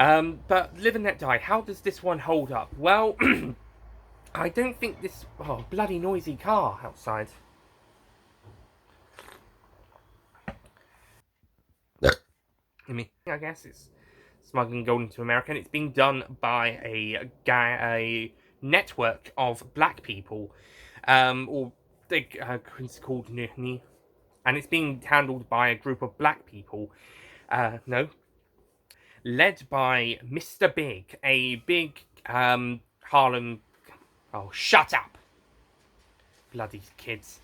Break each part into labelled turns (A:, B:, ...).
A: But Live and Let Die, how does this one hold up? Well, I don't think this... Oh, bloody noisy car outside. I guess it's smuggling gold into America, and it's being done by a network of black people, or it's called NNI, and it's being handled by a group of black people. No, led by Mr. Big, a big Harlem. Oh, shut up, bloody kids!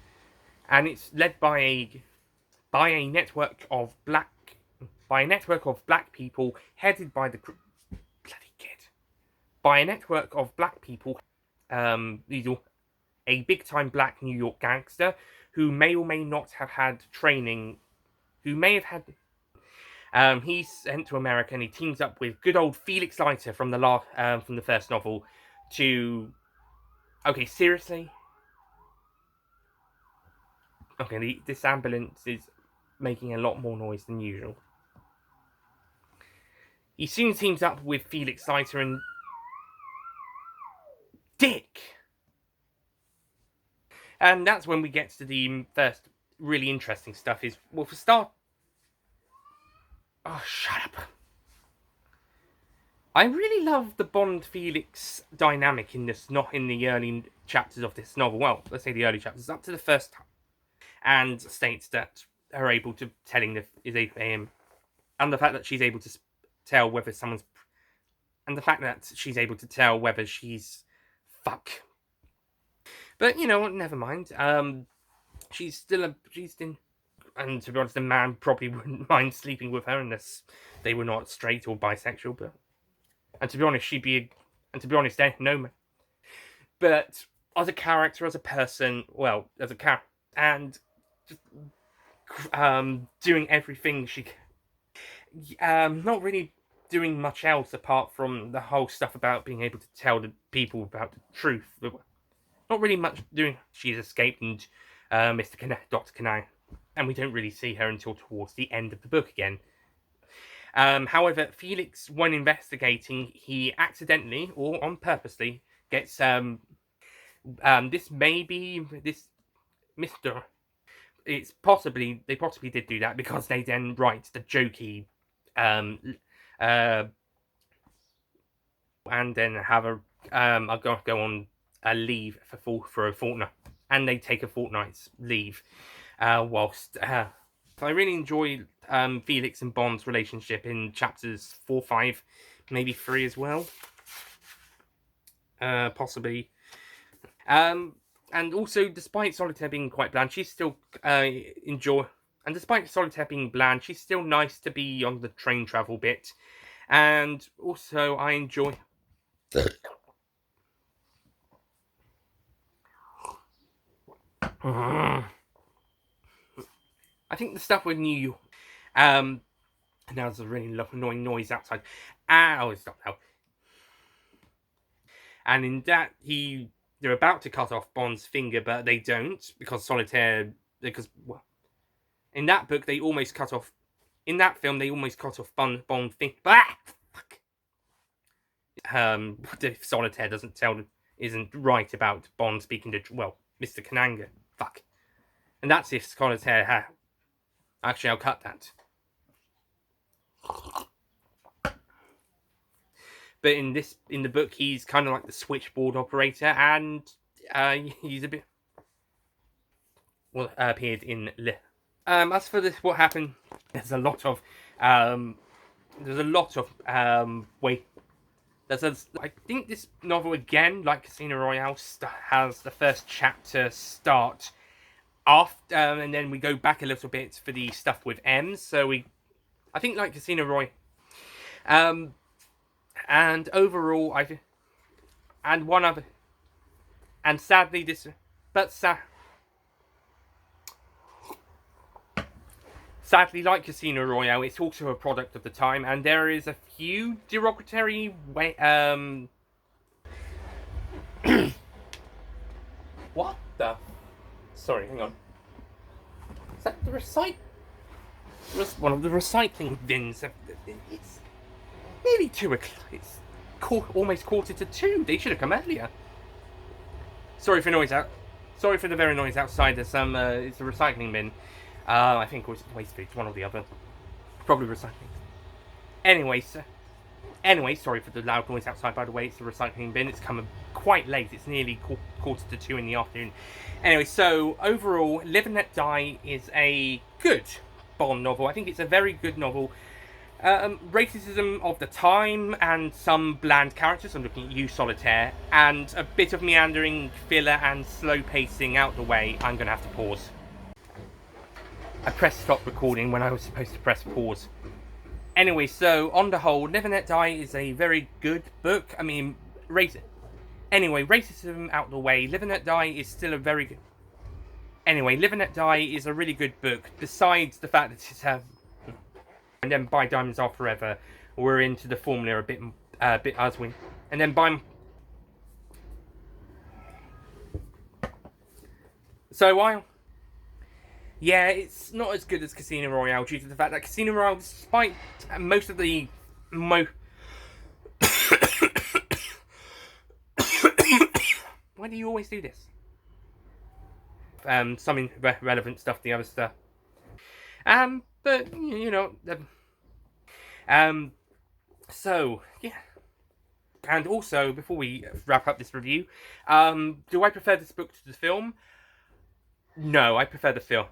A: And it's led by a network of black people headed by the bloody kid. By a network of black people, a big-time black New York gangster who may or may not have had training, who may have had. He's sent to America and he teams up with good old Felix Leiter from the first novel to. Okay, seriously. Okay, this ambulance is making a lot more noise than usual. He soon teams up with Felix Leiter and Dick. And that's when we get to the first really interesting stuff is, well, for start... Oh, shut up. I really love the Bond-Felix dynamic in this, not in the early chapters of this novel. Well, let's say the early chapters, up to the first time. And states that are able to telling is a and the fact that she's able to tell whether someone's, and the fact that she's able to tell whether she's fuck. But you know what? Never mind. She's in, and to be honest, the man probably wouldn't mind sleeping with her unless they were not straight or bisexual. But and to be honest, no. But as a character, as a person, well, as a character, and just, doing everything she, not really doing much else apart from the whole stuff about being able to tell the people about the truth. Not really much doing. She's escaped, and Dr. Canang, and we don't really see her until towards the end of the book again. However, Felix, when investigating, he accidentally or on purposely gets this Mr. It's possibly they possibly did do that because they then write the jokey and then have I'll go on a leave for a fortnight, and they take a fortnight's leave whilst I really enjoy Felix and Bond's relationship in chapters 4, 5, maybe 3 as well, possibly. And also, despite Solitaire being quite bland, she's still and despite Solitaire being bland, she's still nice to be on the train travel bit. And also, I enjoy. I think the stuff with New York. Now there's a really annoying noise outside. Oh, stop now. And in that, they're about to cut off Bond's finger, but they don't because Solitaire. Well, in that book, they almost cut off. In that film, they almost cut off Bond's finger. Fuck. If Solitaire isn't right about Bond speaking to Mr. Kananga. Fuck. And that's if Solitaire actually, I'll cut that. But in the book, he's kind of like the switchboard operator, and he's a bit appeared in. As for this, what happened? There's a lot of wait. I think this novel again, like Casino Royale, has the first chapter start after, and then we go back a little bit for the stuff with M's. So I think like Casino Royale. And overall, sadly sadly, like Casino Royale, it's also a product of the time, and there is a few derogatory What the? Sorry, hang on. Is that the one of the recycling bins? nearly 2 o'clock. It's almost 1:45. They should have come earlier. Sorry for noise out. Sorry for the very noise outside. There's some. It's a recycling bin. I think it was waste food, one or the other. Probably recycling. Anyway, sorry for the loud noise outside. By the way, it's a recycling bin. It's coming quite late. It's nearly 1:45 in the afternoon. Anyway, so overall, Live and Let Die is a good Bond novel. I think it's a very good novel. Racism of the time and some bland characters. I'm looking at you, Solitaire, and a bit of meandering filler and slow pacing out the way. I'm gonna have to pause. I pressed stop recording when I was supposed to press pause. Anyway, so on the whole, Live and Let Die is a very good book. I mean, racism out the way. Live and Let Die is still a very good. Anyway, Live and Let Die is a really good book. Besides the fact that it's and then Buy Diamonds Are Forever, we're into the formula a bit as we. And then by. So while. Yeah, it's not as good as Casino Royale due to the fact that Casino Royale, despite most of the Why do you always do this? Some relevant stuff, the other stuff. But you know, so yeah. And also, before we wrap up this review, do I prefer this book to the film? No, I prefer the film.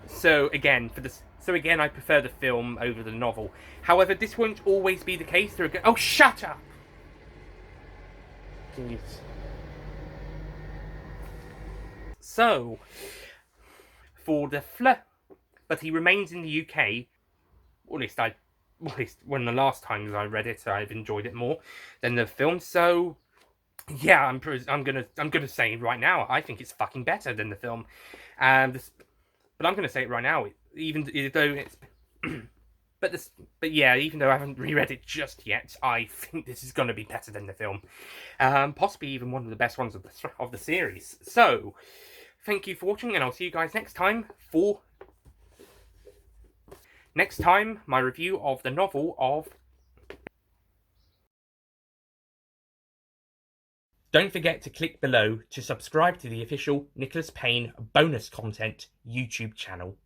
A: So again, I prefer the film over the novel. However, this won't always be the case. Oh, shut up! Jeez. So, for the but he remains in the UK. Or at least one of the last times I read it, I've enjoyed it more than the film. So, yeah, I'm gonna say right now, I think it's fucking better than the film. But I'm gonna say it right now, even though it's. But yeah, even though I haven't reread it just yet, I think this is going to be better than the film. Possibly even one of the best ones of the series. So, thank you for watching, and I'll see you guys next time for... my review of the novel of... Don't forget to click below to subscribe to the official Nicholas Payne bonus content YouTube channel.